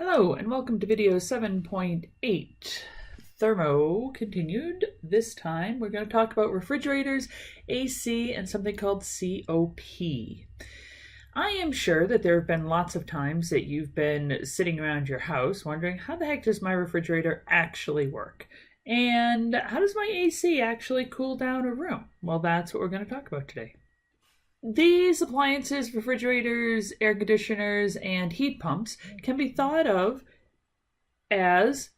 Hello and welcome to video 7.8. Thermo continued. This time we're going to talk about refrigerators, AC, and something called COP. I am sure that there have been lots of times that you've been sitting around your house wondering, how the heck does my refrigerator actually work? And how does my AC actually cool down a room? Well, that's what we're going to talk about today. These appliances, refrigerators, air conditioners, and heat pumps can be thought of as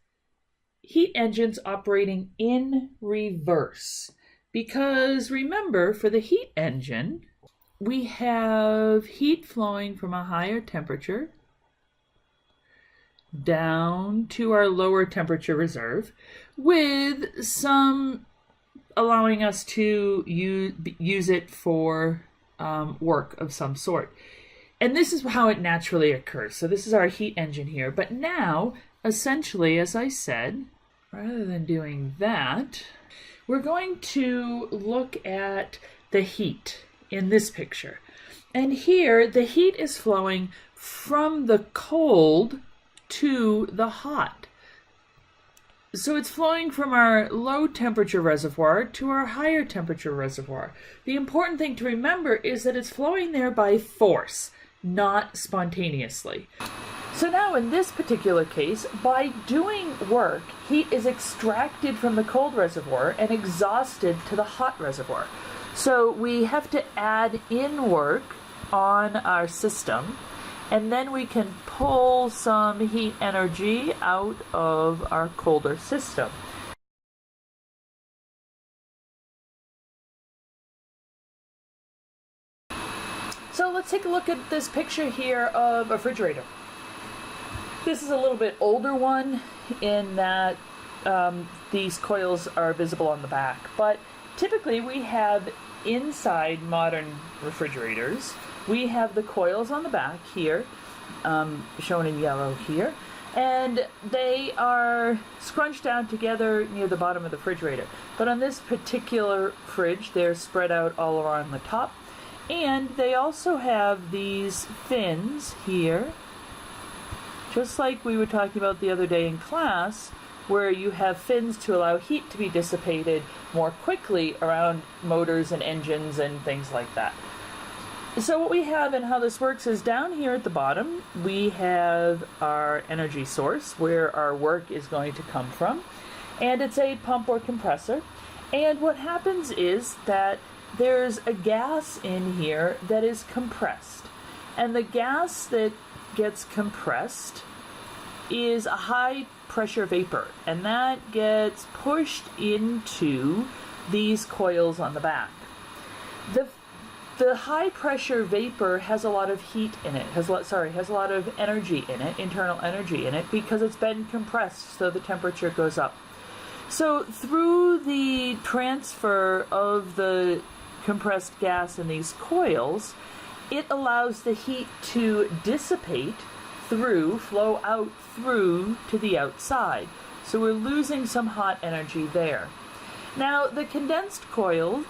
heat engines operating in reverse. Because remember, for the heat engine, we have heat flowing from a higher temperature down to our lower temperature reserve, with some allowing us to use it for work of some sort. And this is how it naturally occurs. So this is our heat engine here. But now, essentially, as I said, rather than doing that, we're going to look at the heat in this picture. And here, the heat is flowing from the cold to the hot. So it's flowing from our low temperature reservoir to our higher temperature reservoir. The important thing to remember is that it's flowing there by force, not spontaneously. So now in this particular case, by doing work, heat is extracted from the cold reservoir and exhausted to the hot reservoir. So we have to add in work on our system, and then we can pull some heat energy out of our colder system. So let's take a look at this picture here of a refrigerator. This is a little bit older one in that these coils are visible on the back. But typically we have inside modern refrigerators, we have the coils on the back here, shown in yellow here, and they are scrunched down together near the bottom of the refrigerator. But on this particular fridge, they're spread out all around the top, and they also have these fins here, just like we were talking about the other day in class, where you have fins to allow heat to be dissipated more quickly around motors and engines and things like that. So what we have and how this works is down here at the bottom, we have our energy source where our work is going to come from, and it's a pump or compressor. And what happens is that there's a gas in here that is compressed. And the gas that gets compressed is a high pressure vapor, and that gets pushed into these coils on the back. The high pressure vapor has a lot of heat in it, has a lot of energy in it, internal energy in it, because it's been compressed, so the temperature goes up. So through the transfer of the compressed gas in these coils, it allows the heat to dissipate flow out through to the outside. So we're losing some hot energy there. Now, the condenser coils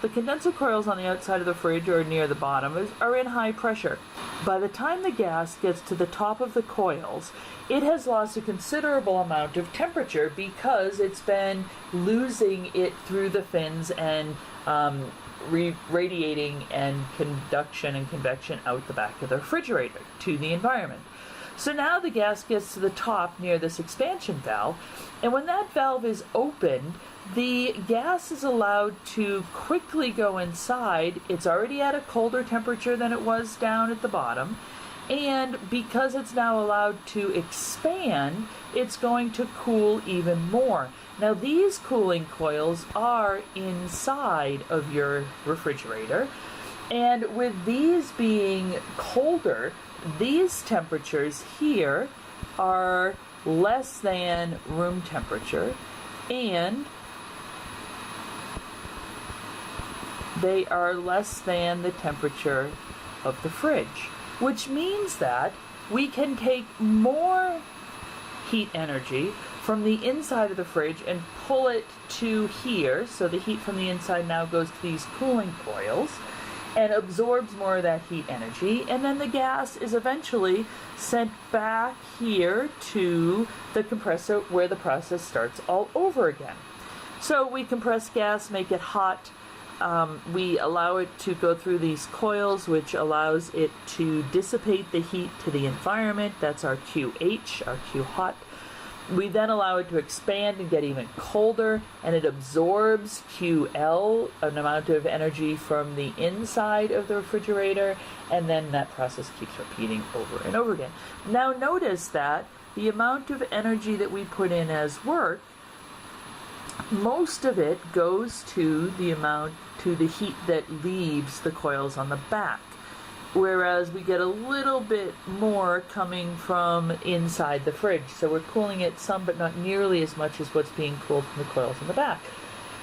on the outside of the fridge or near the bottom are in high pressure. By the time the gas gets to the top of the coils, it has lost a considerable amount of temperature because it's been losing it through the fins and radiating and conduction and convection out the back of the refrigerator to the environment. So now the gas gets to the top near this expansion valve, and when that valve is opened, the gas is allowed to quickly go inside. It's already at a colder temperature than it was down at the bottom, and because it's now allowed to expand, it's going to cool even more. Now these cooling coils are inside of your refrigerator, and with these being colder, these temperatures here are less than room temperature, and they are less than the temperature of the fridge, which means that we can take more heat energy from the inside of the fridge and pull it to here. So the heat from the inside now goes to these cooling coils, and absorbs more of that heat energy, and then the gas is eventually sent back here to the compressor where the process starts all over again. So we compress gas, make it hot, we allow it to go through these coils, which allows it to dissipate the heat to the environment. That's our QH, our Q hot. We then allow it to expand and get even colder, and it absorbs QL, an amount of energy from the inside of the refrigerator, and then that process keeps repeating over and over again. Now notice that the amount of energy that we put in as work, most of it goes to the heat that leaves the coils on the back, whereas we get a little bit more coming from inside the fridge. So we're cooling it some, but not nearly as much as what's being cooled from the coils in the back,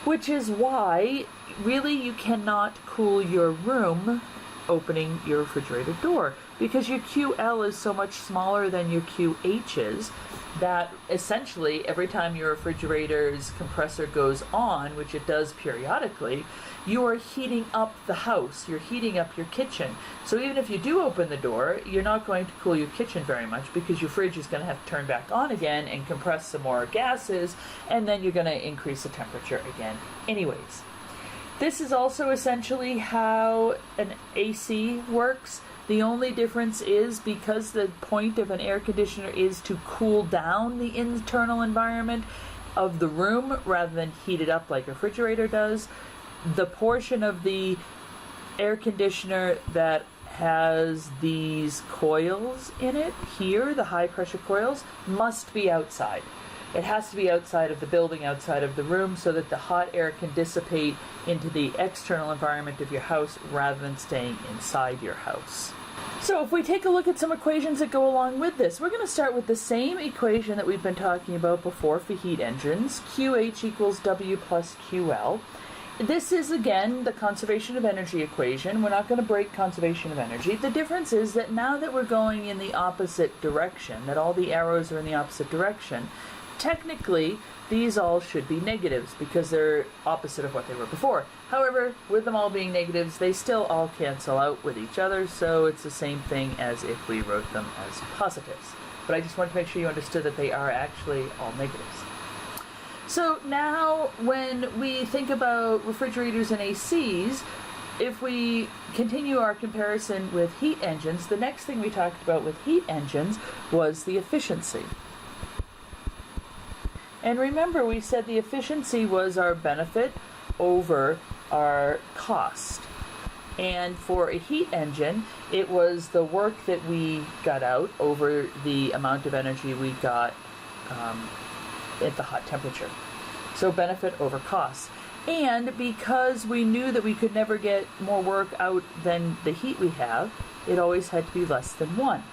which is why really you cannot cool your room opening your refrigerator door, because your QL is so much smaller than your QH is, that essentially every time your refrigerator's compressor goes on, which it does periodically, you are heating up the house, you're heating up your kitchen. So even if you do open the door, you're not going to cool your kitchen very much, because your fridge is going to have to turn back on again and compress some more gases, and then you're going to increase the temperature again anyways. This is also essentially how an AC works. The only difference is, because the point of an air conditioner is to cool down the internal environment of the room rather than heat it up like a refrigerator does, the portion of the air conditioner that has these coils in it here, the high pressure coils, must be outside. It has to be outside of the building, outside of the room, so that the hot air can dissipate into the external environment of your house rather than staying inside your house. So if we take a look at some equations that go along with this, we're going to start with the same equation that we've been talking about before for heat engines, QH equals W plus QL. This is, again, the conservation of energy equation. We're not going to break conservation of energy. The difference is that now that we're going in the opposite direction, that all the arrows are in the opposite direction, technically these all should be negatives because they're opposite of what they were before. However, with them all being negatives, they still all cancel out with each other, so it's the same thing as if we wrote them as positives. But I just wanted to make sure you understood that they are actually all negatives. So now when we think about refrigerators and ACs, if we continue our comparison with heat engines, the next thing we talked about with heat engines was the efficiency. And remember, we said the efficiency was our benefit over our cost. And for a heat engine, it was the work that we got out over the amount of energy we got at the hot temperature. So benefit over cost. And because we knew that we could never get more work out than the heat we have, it always had to be less than 1.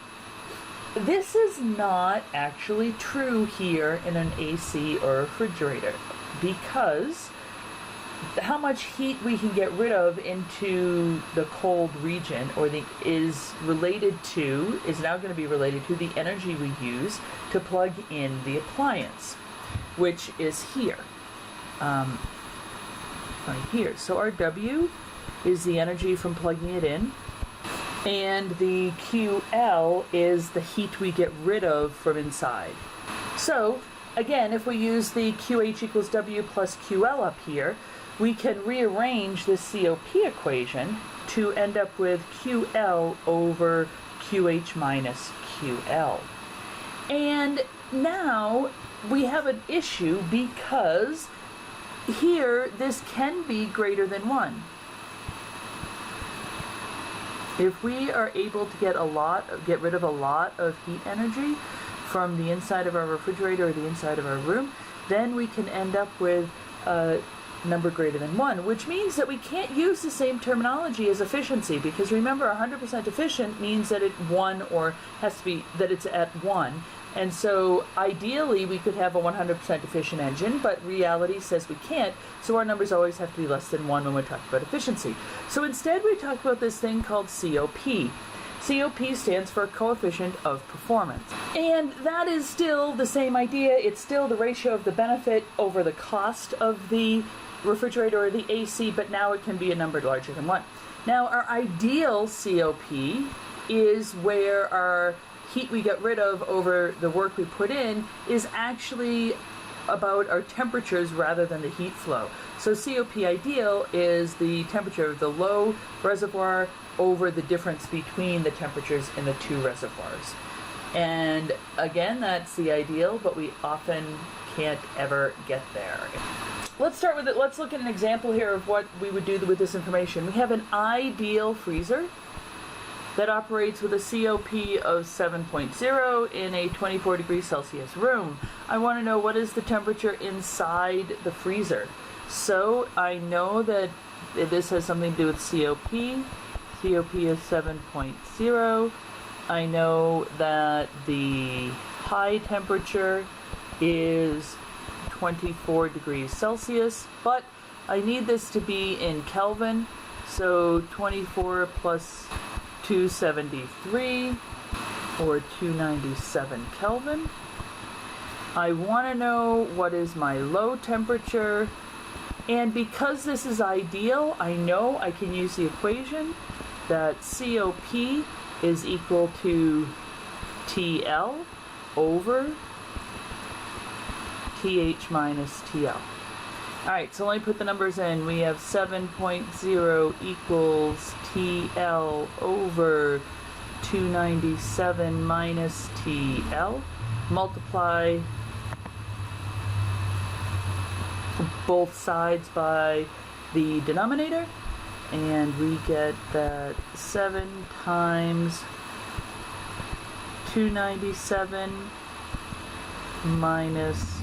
This is not actually true here in an AC or refrigerator, because how much heat we can get rid of into the cold region is now going to be related to the energy we use to plug in the appliance, which is here. Right here. So our W is the energy from plugging it in, and the QL is the heat we get rid of from inside. So again, if we use the QH equals W plus QL up here, we can rearrange this COP equation to end up with QL over QH minus QL. And now we have an issue, because here this can be greater than 1. If we are able to get rid of a lot of heat energy from the inside of our refrigerator or the inside of our room, then we can end up with a number greater than 1, which means that we can't use the same terminology as efficiency, because remember, 100% efficient means that it's at 1. And so ideally we could have a 100% efficient engine, but reality says we can't, so our numbers always have to be less than 1 when we're talking about efficiency. So instead we talk about this thing called COP. COP stands for coefficient of performance. And that is still the same idea. It's still the ratio of the benefit over the cost of the refrigerator or the AC, but now it can be a number larger than 1. Now our ideal COP is where our heat we get rid of over the work we put in is actually about our temperatures rather than the heat flow. So COP ideal is the temperature of the low reservoir over the difference between the temperatures in the two reservoirs. And again, that's the ideal, but we often can't ever get there. Let's start with it. Let's look at an example here of what we would do with this information. We have an ideal freezer that operates with a COP of 7.0 in a 24 degrees Celsius room. I want to know what is the temperature inside the freezer. So I know that this has something to do with COP. COP is 7.0. I know that the high temperature is 24 degrees Celsius, but I need this to be in Kelvin. So 24 plus 273 or 297 Kelvin. I want to know what is my low temperature, and because this is ideal, I know I can use the equation that COP is equal to TL over TH minus TL. Alright, so let me put the numbers in. We have 7.0 equals TL over 297 minus TL. Multiply both sides by the denominator, and we get that 7 times 297 minus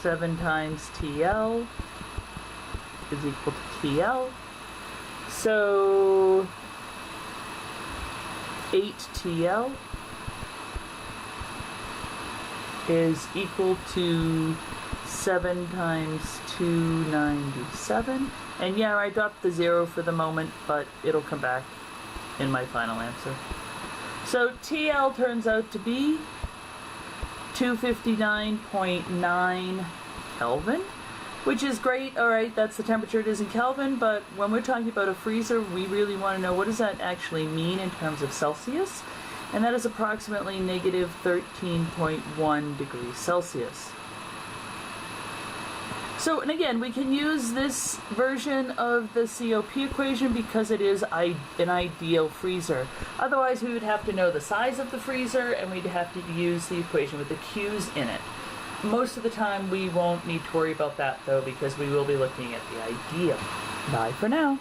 7 times TL is equal to TL. So 8 TL is equal to 7 times 297. And yeah, I dropped the 0 for the moment, but it'll come back in my final answer. So TL turns out to be 259.9 Kelvin, which is great. Alright, that's the temperature it is in Kelvin, but when we're talking about a freezer, we really want to know what does that actually mean in terms of Celsius, and that is approximately negative 13.1 degrees Celsius. So, and again, we can use this version of the COP equation because it is an ideal freezer. Otherwise, we would have to know the size of the freezer, and we'd have to use the equation with the Q's in it. Most of the time, we won't need to worry about that, though, because we will be looking at the ideal. Bye for now.